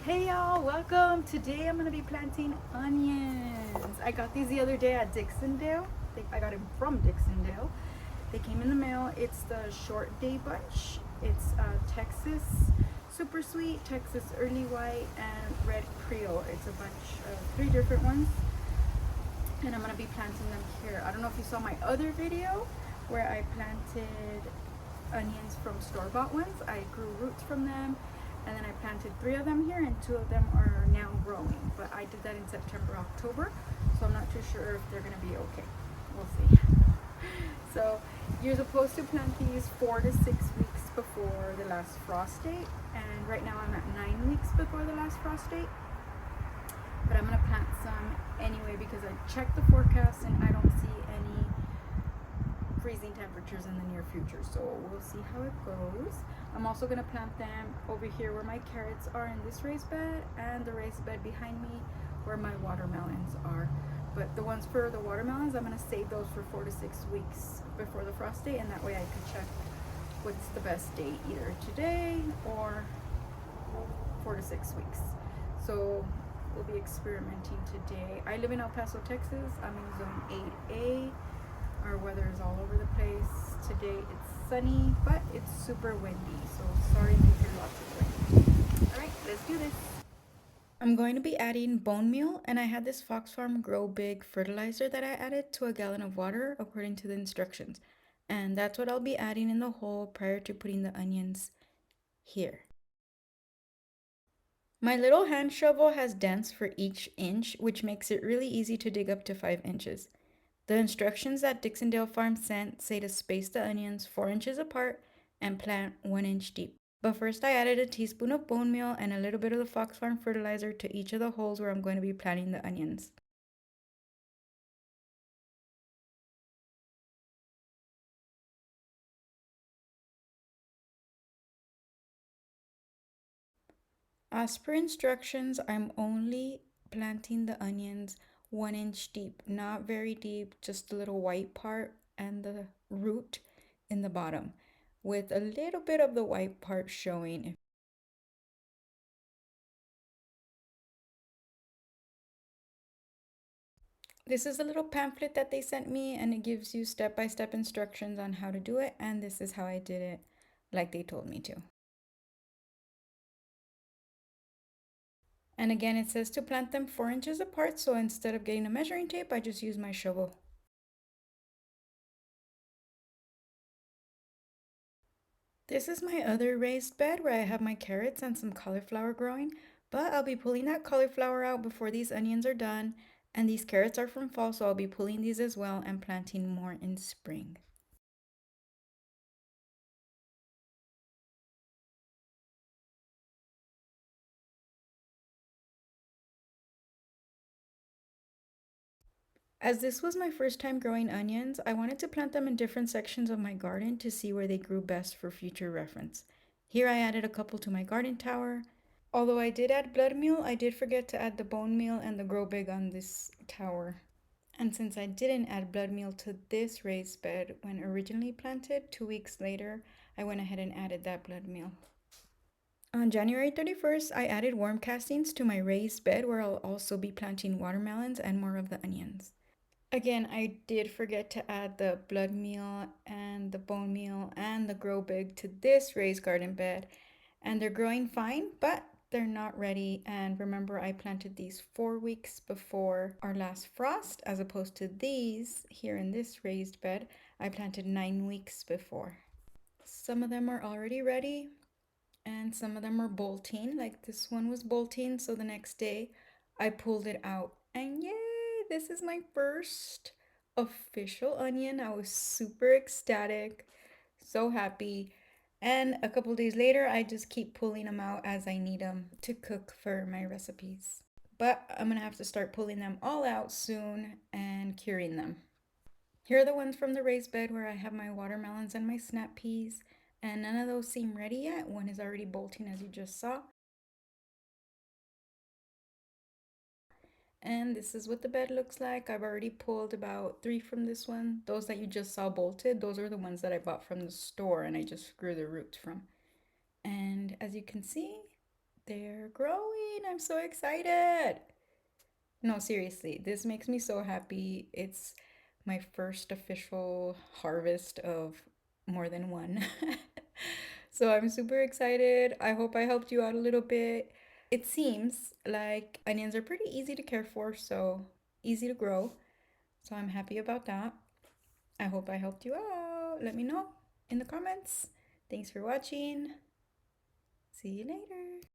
Hey y'all, welcome. Today I'm gonna be planting onions. I got these the other day at Dixondale. I got them from Dixondale. They came in the mail. It's the short day bunch. It's Texas super sweet, Texas early white, and red Creole. It's a bunch of three different ones, and I'm gonna be planting them here. I don't know if you saw my other video where I planted onions from store-bought ones. I grew roots from them, and then I planted three of them here, and two of them are now growing. But I did that in September, October, so I'm not too sure if they're gonna be okay. We'll see. So you're supposed to plant these 4 to 6 weeks before the last frost date, and right now I'm at 9 weeks before the last frost date. But I'm gonna plant some anyway because I checked the forecast and I don't see any freezing temperatures in the near future, so we'll see how it goes. I'm also gonna plant them over here where my carrots are in this raised bed, and the raised bed behind me where my watermelons are. But the ones for the watermelons, I'm gonna save those for 4 to 6 weeks before the frost date, and that way I can check what's the best date, either today or 4 to 6 weeks. So we'll be experimenting today. I live in El Paso, Texas. I'm in zone 8A. Our weather is all over the place. Today it's sunny, but it's super windy, so sorry if you hear lots of wind. All right, let's do this. I'm going to be adding bone meal, and I had this Fox Farm Grow Big fertilizer that I added to a gallon of water according to the instructions. And that's what I'll be adding in the hole prior to putting the onions here. My little hand shovel has dents for each inch, which makes it really easy to dig up to 5 inches. The instructions that Dixondale Farm sent say to space the onions 4 inches apart and plant 1 inch deep. But first I added a teaspoon of bone meal and a little bit of the Fox Farm fertilizer to each of the holes where I'm going to be planting the onions. As per instructions, I'm only planting the onions 1 inch deep, not very deep, just the little white part and the root in the bottom, with a little bit of the white part showing. This is a little pamphlet that they sent me, and it gives you step-by-step instructions on how to do it, and this is how I did it like they told me to. And again, it says to plant them 4 inches apart, so instead of getting a measuring tape, I just use my shovel. This is my other raised bed where I have my carrots and some cauliflower growing, but I'll be pulling that cauliflower out before these onions are done, and these carrots are from fall, so I'll be pulling these as well and planting more in spring. As this was my first time growing onions, I wanted to plant them in different sections of my garden to see where they grew best for future reference. Here I added a couple to my garden tower. Although I did add blood meal, I did forget to add the bone meal and the grow big on this tower. And since I didn't add blood meal to this raised bed when originally planted, 2 weeks later, I went ahead and added that blood meal. On January 31st, I added worm castings to my raised bed where I'll also be planting watermelons and more of the onions. Again, I did forget to add the blood meal and the bone meal and the grow big to this raised garden bed, and they're growing fine, but they're not ready. And remember, I planted these 4 weeks before our last frost, as opposed to these here in this raised bed, I planted 9 weeks before. Some of them are already ready, and some of them are bolting. Like this one was bolting, so the next day I pulled it out, and yay, this is my first official onion. I was super ecstatic, so happy. And a couple days later, I just keep pulling them out as I need them to cook for my recipes. But I'm gonna have to start pulling them all out soon and curing them. Here are the ones from the raised bed where I have my watermelons and my snap peas, and none of those seem ready yet. One is already bolting, as you just saw. And this is what the bed looks like. I've already pulled about 3 from this one. Those that you just saw bolted, those are the ones that I bought from the store and I just grew the roots from. And as you can see, They're growing. I'm so excited. No, seriously, this makes me so happy. It's my first official harvest of more than one. So I'm super excited. I hope I helped you out a little bit. It seems like onions are pretty easy to care for, so easy to grow. So I'm happy about that. I hope I helped you out. Let me know in the comments. Thanks for watching. See you later.